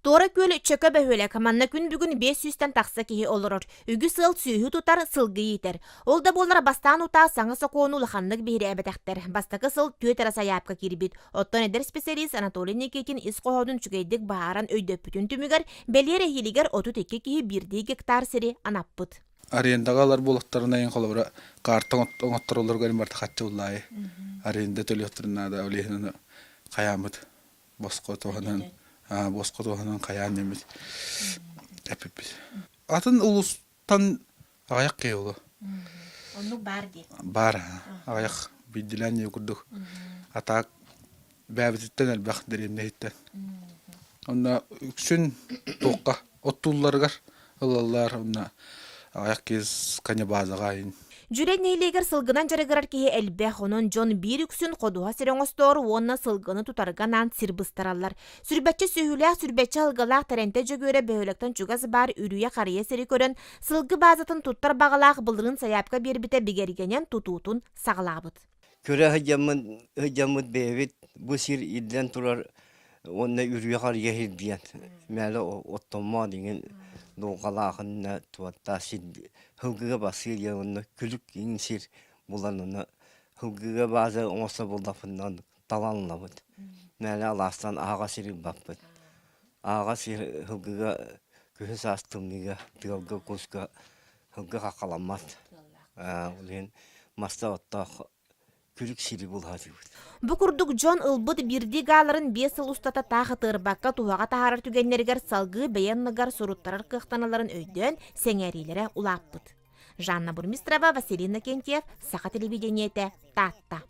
Туора Күөл чөкө бөһөлек манна күн бүгүн 500-тен такса киһи олорор. Үгү сыл сүйүһү тутар сылгы иитер. Ол да боллар бастаан утаа саңа сокуону улаханнык биһири эбетехтер. Бастакы сыл түетера сайаапка кирбит. Оттон эдер специалист Анатолий Никитин ис коһодун чүгейдик бааран өйдөппүтүн түмүгер белиэре хилигер 32 киһи биирдии гектар сири анаппыт. Арендагалар болуктарына ен колобра картон оңотторолор гөрүм барта хатчы уллай. Аренда төлөттөрүнө да олехин каямыт. Боско туһунан боско туһунан каян эмес. Эпипис. Атын улустан аяк кейло. Онну бар ди. Бар. Аяк бидилен курдук. Атак бәбиттен элбэх дереннейтен. Онда үксүн тоққа оттулларгар ылаллар онда аяк кез кане базага ин. Жүрек нэһилиэгер сылгынан жарыгырар киһи элбэх онон жон биир үксүн кодуha сиреҥостоор уонна сылгыны тутарганан сирбыстараллар. Сүрбәтче сүйүлээх сүрбәтче алгалаах тәренте жөгөөрэ бөһөлөктөн чугас бар үрүйэ харыйа сири көрөн сылгы базатын туттар багалаах былырын сайаапка биэрбите бигэргэнен тутуутун сагалаабыт. Көрө хыжамыт бэбит бу сир идден турар онна үрүйэ харыйа хирдиен. Мәле оттомма деген догалаахынна туатта сир хылгыга басыр яонна күлүк иңсир буланына хылгыга база оңоса булдафыннан таланлабыт. Мәле аластан ага сир баппыт. Ага сир хылгыга көс астымныга тылга куска хылга хакаламат. Улен маста отта күлүк сири булхатыбыт. Бу курдук жон ылбыт бирди гааларын 5 ыл устата тахы тырбакка туһага тахарар түгеннергер салгы бэйеннагар суруттарар кыхтаналарын өйдөн сеңерилере улааппыт. Жанна Бурмистрова, Василина Кентьев, Саха телевидениете, Таатта.